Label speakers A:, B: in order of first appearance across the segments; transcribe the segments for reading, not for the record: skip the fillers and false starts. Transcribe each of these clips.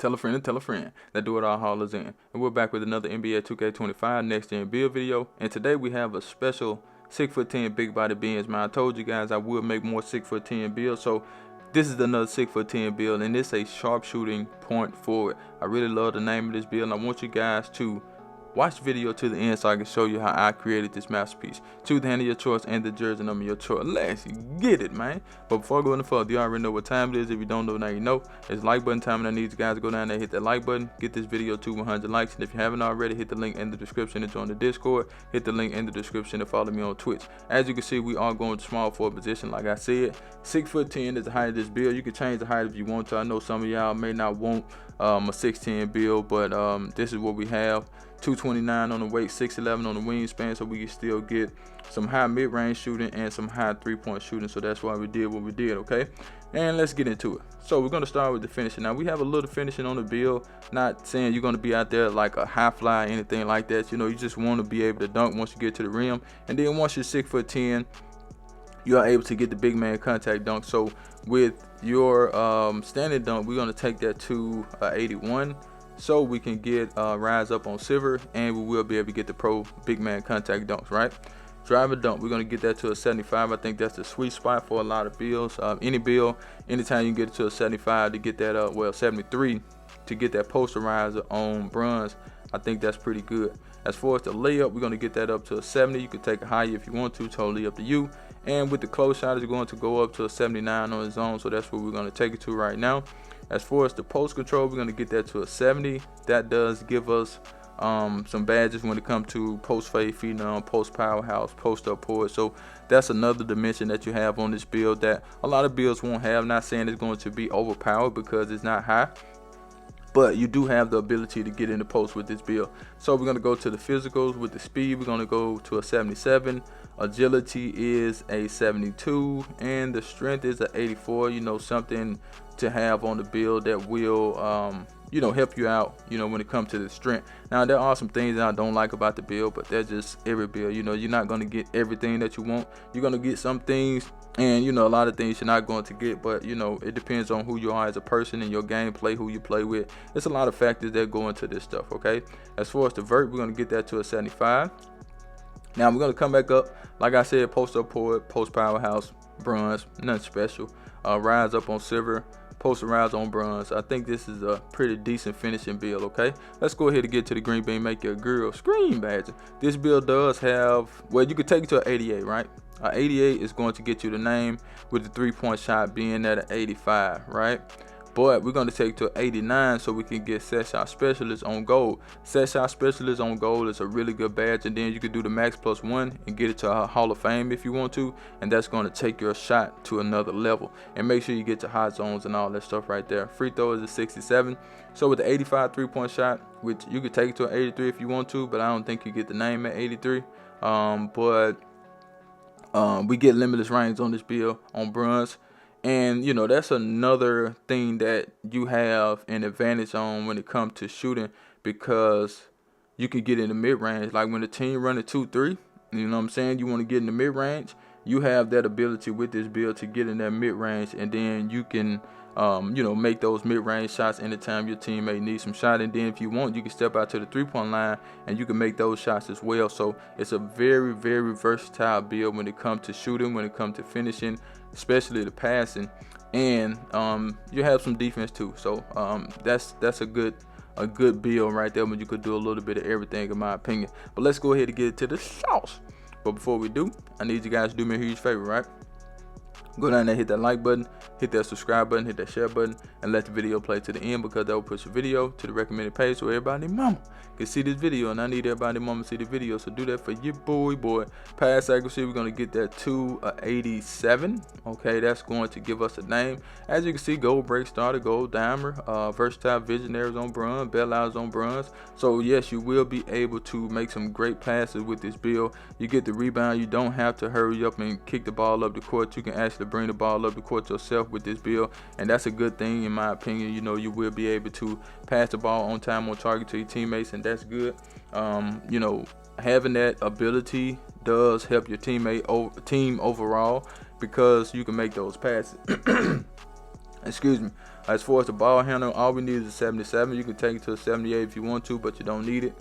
A: tell a friend and tell a friend. That Do It All haulers in. And we're back with another NBA 2K25 next gen build video. And today we have a special 6'10" big body beings. Man, I told you guys I would make more 6'10" builds. So this is another 6'10" build, and it's a sharpshooting point forward. I really love the name of this build, and I want you guys to watch the video to the end so I can show you how I created this masterpiece. Choose the hand of your choice and the jersey number of your choice. Let's get it, man. But before I go any further, you already know what time it is. If you don't know, now you know. It's like button time, and I need you guys to go down there, hit that like button, get this video to 100 likes. And if you haven't already, hit the link in the description to join the Discord. Hit the link in the description to follow me on Twitch. As you can see, we are going to small forward position. Like I said, 6'10" is the height of this build. You can change the height if you want to. I know some of y'all may not want a 6'10" build, but this is what we have. 229 on the weight, 6'11" on the wingspan, so we can still get some high mid-range shooting and some high three-point shooting. So that's why we did what we did, okay? And let's get into it. So we're going to start with the finishing. Now we have a little finishing on the build. Not saying you're going to be out there like a high fly or anything like that. You know, you just want to be able to dunk once you get to the rim. And then once you're 6'10", you are able to get the big man contact dunk. So with your standing dunk, we're going to take that to 81. So we can get rise up on silver, and we will be able to get the pro big man contact dunks, right? Driver dunk, we're going to get that to a 75. I think that's the sweet spot for a lot of builds. Any build, anytime you can get it to a 75 to get that, well, 73 to get that posterizer on bronze, I think that's pretty good. As far as the layup, we're going to get that up to a 70. You can take it higher if you want to, totally up to you. And with the close shot, it's going to go up to a 79 on its own, so that's what we're going to take it to right now. As far as the post control, we're going to get that to a 70. That does give us some badges when it comes to post fade, phenom, post powerhouse, post up forward. So that's another dimension that you have on this build that a lot of builds won't have. Not saying it's going to be overpowered because it's not high, but you do have the ability to get in the post with this build. So we're going to go to the physicals. With the speed, we're going to go to a 77. Agility is a 72, and the strength is a 84. You know, something to have on the build that will you know, help you out, you know, when it comes to the strength. Now there are some things that I don't like about the build, but they're just every build. You know, you're not going to get everything that you want. You're going to get some things, and you know, a lot of things you're not going to get. But you know, it depends on who you are as a person and your gameplay, who you play with. It's a lot of factors that go into this stuff, okay? As far as the vert, we're going to get that to a 75. Now we're going to come back up, like I said, post up forward, post powerhouse, bronze, nothing special. Rise up on silver, posterize on bronze. I think this is a pretty decent finishing build, okay? Let's go ahead and get to the green bean, make your girl scream badger. This build does have, well, you could take it to an 88, right? 88 is going to get you the name, with the three-point shot being at an 85, right? But we're going to take to 89 so we can get set shot specialist on gold. Set shot specialist on gold is a really good badge, and then you can do the max +1 and get it to a Hall of Fame if you want to, and that's going to take your shot to another level. And make sure you get your hot zones and all that stuff right there. Free throw is a 67. So with the 85 three-point shot, which you could take it to an 83 if you want to, but I don't think you get the name at 83. We get limitless range on this build on bronze. And you know, that's another thing that you have an advantage on when it comes to shooting, because you can get in the mid-range. Like when the team running 2-3, you know what I'm saying, you want to get in the mid-range, you have that ability with this build to get in that mid-range, and then you can you know, make those mid-range shots anytime your teammate needs some shot. And then if you want, you can step out to the three-point line and you can make those shots as well. So it's a very, very versatile build when it comes to shooting, when it comes to finishing, especially the passing, and you have some defense too. So that's a good build right there, when you could do a little bit of everything in my opinion. But let's go ahead and get to the sauce. But before we do, I need you guys to do me a huge favor, right? Go down there, hit that like button, hit that subscribe button, hit that share button, and let the video play to the end, because that will push the video to the recommended page so everybody mama can see this video. And I need everybody mama to see the video, so do that for your boy. Pass accuracy, we're going to get that to 87. Okay, that's going to give us a name. As you can see, gold break starter, gold dimer, versatile visionaries on bronze, bailouts on bronze. So yes, you will be able to make some great passes with this build. You get the rebound. You don't have to hurry up and kick the ball up the court. You can actually bring the ball up the court yourself with this build, and that's a good thing in my opinion. You know, you will be able to pass the ball on time, on target to your teammates, and that's good. You know, having that ability does help your team overall, because you can make those passes. Excuse me. As far as the ball handle, all we need is a 77. You can take it to a 78 if you want to, but you don't need it.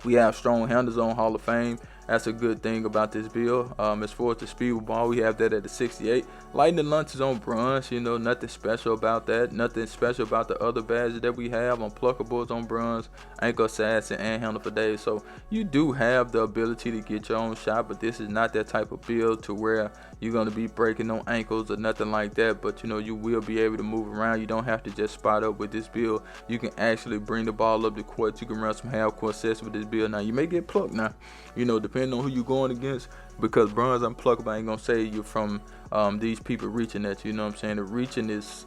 A: We have strong handles on Hall of Fame. That's a good thing about this build. As far as the speed with ball, we have that at the 68. Lightning lunches on bronze, you know, nothing special about that. Nothing special about the other badges that we have on pluckables on bronze, ankle assassin, and handle for days. So you do have the ability to get your own shot, but this is not that type of build to where you're going to be breaking no ankles or nothing like that. But, you know, you will be able to move around. You don't have to just spot up with this build. You can actually bring the ball up the court. You can run some half-court sets with this build. Now, you may get plucked now, you know, depending on who you're going against, because bronze unpluckable, I ain't gonna say you from these people reaching at you know what I'm saying. The reaching is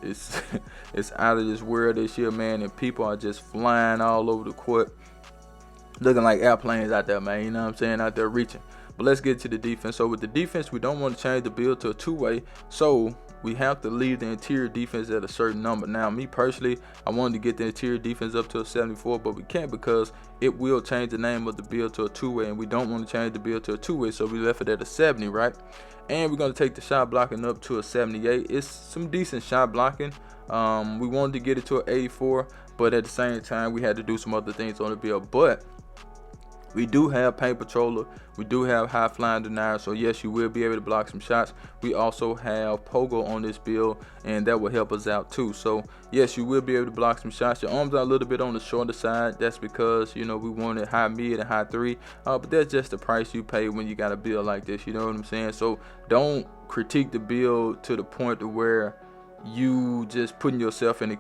A: it's out of this world this year, man, and people are just flying all over the court looking like airplanes out there, man, you know what I'm saying, out there reaching. But let's get to the defense. So with the defense, we don't want to change the build to a two-way, so we have to leave the interior defense at a certain number. Now, me personally, I wanted to get the interior defense up to a 74, but we can't because it will change the name of the build to a two-way, and we don't want to change the build to a two-way, so we left it at a 70, right? And we're going to take the shot blocking up to a 78. It's some decent shot blocking. We wanted to get it to an 84, but at the same time, we had to do some other things on the build. But we do have paint patroller, we do have high flying denier, so yes, you will be able to block some shots. We also have pogo on this build, and that will help us out too. So yes, you will be able to block some shots. Your arms are a little bit on the shorter side. That's because, you know, we wanted high mid and high three, but that's just the price you pay when you got a build like this, you know what I'm saying? So don't critique the build to the point to where you just putting yourself in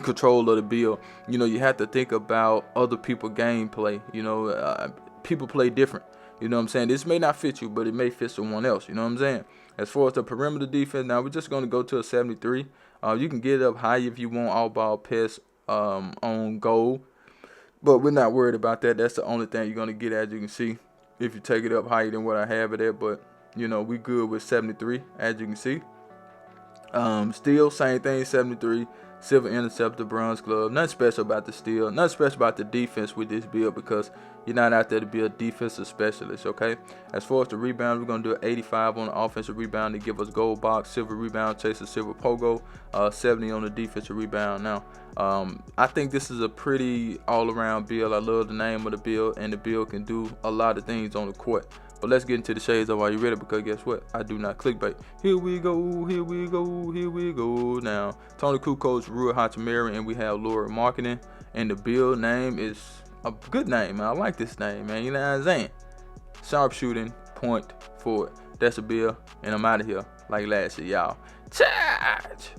A: control of the build. You know, you have to think about other people's gameplay. You know, people play different. You know what I'm saying? This may not fit you, but it may fit someone else. You know what I'm saying? As far as the perimeter defense, now we're just going to go to a 73. You can get it up high if you want all ball pass on goal, but we're not worried about that. That's the only thing you're going to get, as you can see, if you take it up higher than what I have it at. But, you know, we good with 73, as you can see. Steel, same thing, 73. Silver interceptor, bronze glove. Nothing special about the steel. Nothing special about the defense with this build, because you're not out there to be a defensive specialist, okay? As far as the rebound, we're going to do an 85 on the offensive rebound to give us gold box, silver rebound chaser, silver pogo, 70 on the defensive rebound. Now, I think this is a pretty all-around build. I love the name of the build, and the build can do a lot of things on the court. But let's get into the shades of Are You Ready? Because guess what? I do not clickbait. Here we go, here we go, here we go. Now, Tony Kukoc, Rui Hachimura, and we have Laura Marketing. And the build name is a good name, man. I like this name, man. You know what I'm saying? Sharpshooting point forward. That's a build, and I'm out of here like last year, y'all. Charge!